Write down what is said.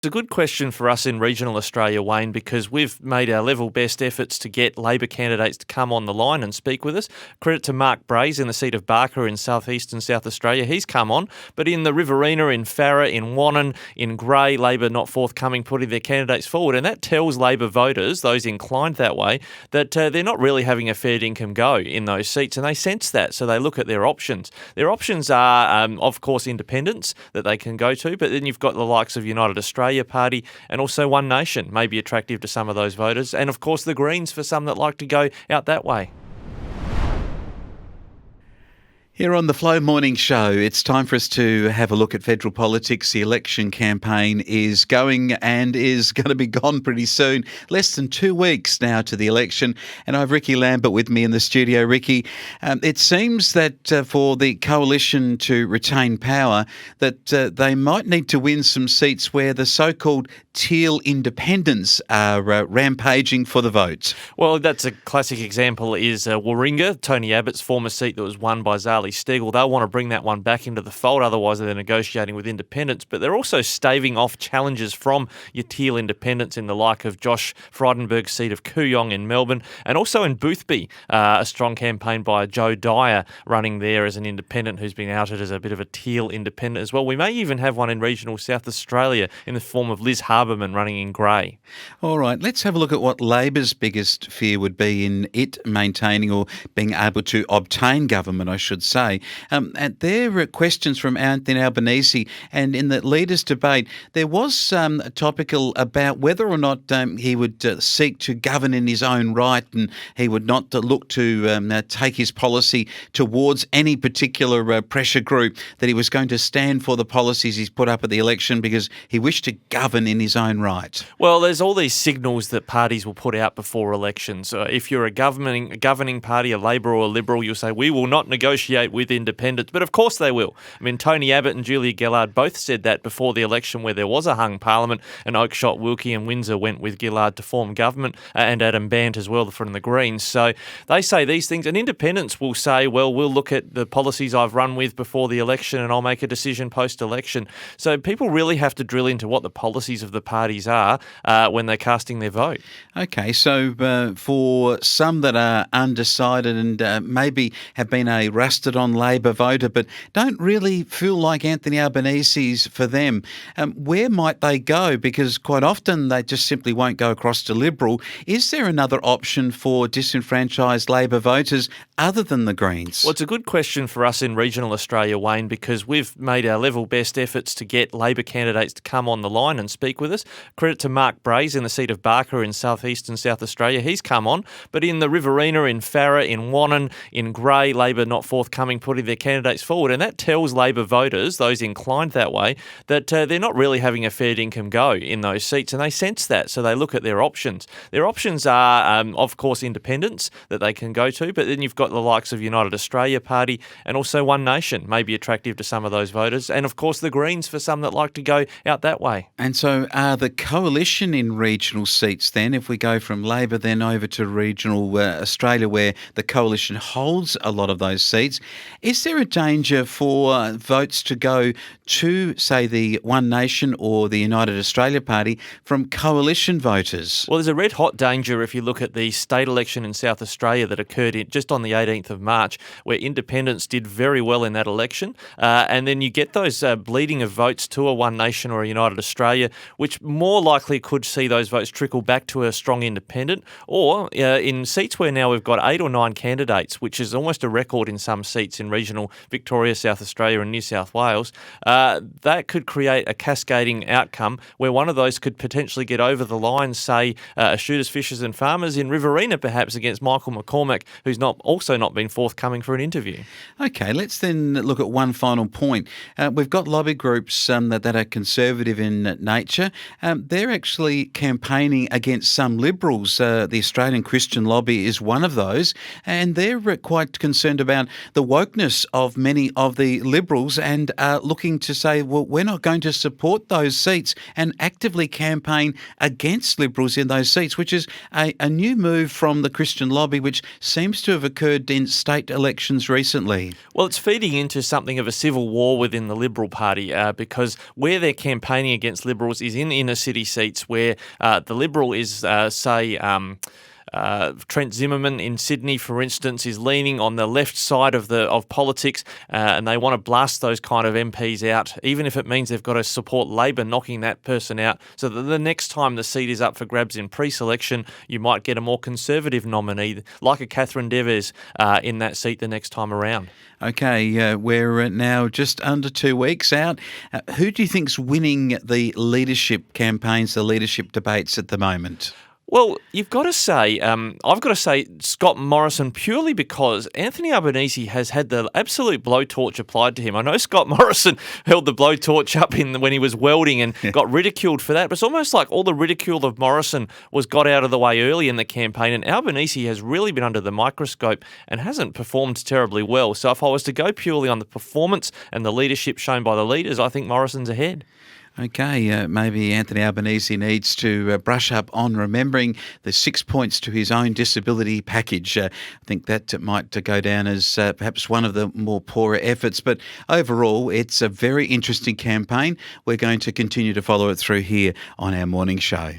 It's a good question for us in regional Australia, Wayne, because we've made our level best efforts to get Labor candidates to come on the line and speak with us. Credit to Mark Braze in the seat of Barker in southeastern South Australia. He's come on, but in the Riverina, in Farrer, in Wannon, in Grey, Labor not forthcoming, putting their candidates forward. And that tells Labor voters, those inclined that way, that they're not really having a fair dinkum go in those seats, and they sense that, so they look at their options. Their options are, of course, independents that they can go to, but then you've got the likes of United Australia Party and also One Nation may be attractive to some of those voters, and of course the Greens for some that like to go out that way. Here on the Flow Morning Show, it's time for us to have a look at federal politics. The election campaign is going and is going to be gone pretty soon. Less than 2 weeks now to the election. And I have Rikki Lambert with me in the studio. Rikki, it seems that for the coalition to retain power, that they might need to win some seats where the so-called teal independents are rampaging for the vote. Well, that's a classic example is Warringah, Tony Abbott's former seat that was won by Zali Steggall. They'll want to bring that one back into the fold, otherwise they're negotiating with independents. But they're also staving off challenges from your teal independents in the like of Josh Frydenberg's seat of Kooyong in Melbourne, and also in Boothby, a strong campaign by Joe Dyer running there as an independent who's been outed as a bit of a teal independent as well. We may even have one in regional South Australia in the form of Liz Harberman running in Grey. All right, let's have a look at what Labor's biggest fear would be in it maintaining or being able to obtain government, I should say. And there were questions from Anthony Albanese, and in the leaders' debate, there was topical about whether or not he would seek to govern in his own right, and he would not look to take his policy towards any particular pressure group, that he was going to stand for the policies he's put up at the election because he wished to govern in his own right. Well, there's all these signals that parties will put out before elections. If you're a governing party, a Labor or a Liberal, you'll say, we will not negotiate with independents. But of course they will. I mean, Tony Abbott and Julia Gillard both said that before the election where there was a hung parliament, and Oakeshott, Wilkie and Windsor went with Gillard to form government, and Adam Bant as well from the Greens. So they say these things, and independents will say, well, we'll look at the policies I've run with before the election and I'll make a decision post-election. So people really have to drill into what the policies of the parties are when they're casting their vote. Okay, so for some that are undecided and maybe have been a rusted-on Labor voter but don't really feel like Anthony Albanese's for them, where might they go? Because quite often they just simply won't go across to Liberal. Is there another option for disenfranchised Labor voters other than the Greens? Well, it's a good question for us in regional Australia, Wayne, because we've made our level best efforts to get Labor candidates to come on the line and speak with us. Credit to Mark Braze in the seat of Barker in southeastern South Australia. He's come on, but in the Riverina, in Farrer, in Wannon, in Grey, Labor not forthcoming, putting their candidates forward. And that tells Labor voters, those inclined that way, that they're not really having a fair dinkum go in those seats, and they sense that, so they look at their options. Their options are, of course, independents that they can go to, but then you've got the likes of United Australia Party and also One Nation may be attractive to some of those voters, and of course the Greens for some that like to go out that way. And so are the coalition in regional seats then, if we go from Labor then over to regional Australia where the coalition holds a lot of those seats, is there a danger for votes to go to, say, the One Nation or the United Australia Party from coalition voters? Well, there's a red hot danger if you look at the state election in South Australia that occurred just on the 18th of March, where independents did very well in that election, and then you get those bleeding of votes to a One Nation or a United Australia, which more likely could see those votes trickle back to a strong independent, or in seats where now we've got 8 or 9 candidates, which is almost a record in some seats in regional Victoria, South Australia and New South Wales, that could create a cascading outcome where one of those could potentially get over the line, say, Shooters, Fishers and Farmers in Riverina perhaps against Michael McCormack, who's also not been forthcoming for an interview. Okay, let's then look at one final point. We've got lobby groups that are conservative in nature. They're actually campaigning against some Liberals. The Australian Christian Lobby is one of those, and they're quite concerned about the wokeness of many of the Liberals and are looking to say, well, we're not going to support those seats and actively campaign against Liberals in those seats, which is a new move from the Christian Lobby, which seems to have occurred in state elections recently. Well, it's feeding into something of a civil war within the Liberal Party because where they're campaigning against Liberals is in in inner city seats where the Liberal is, Trent Zimmerman in Sydney, for instance, is leaning on the left side of politics, and they want to blast those kind of MPs out, even if it means they've got to support Labor knocking that person out, so that the next time the seat is up for grabs in pre-selection, you might get a more conservative nominee, like a Catherine Deves, in that seat the next time around. Okay, we're now just under 2 weeks out. Who do you think's winning the leadership campaigns, the leadership debates at the moment? Well, you've got to say, I've got to say Scott Morrison, purely because Anthony Albanese has had the absolute blowtorch applied to him. I know Scott Morrison held the blowtorch up when he was welding and got ridiculed for that, but it's almost like all the ridicule of Morrison got out of the way early in the campaign, and Albanese has really been under the microscope and hasn't performed terribly well. So if I was to go purely on the performance and the leadership shown by the leaders, I think Morrison's ahead. Okay, maybe Anthony Albanese needs to brush up on remembering the 6 points to his own disability package. I think that might go down as perhaps one of the more poorer efforts. But overall, it's a very interesting campaign. We're going to continue to follow it through here on our morning show.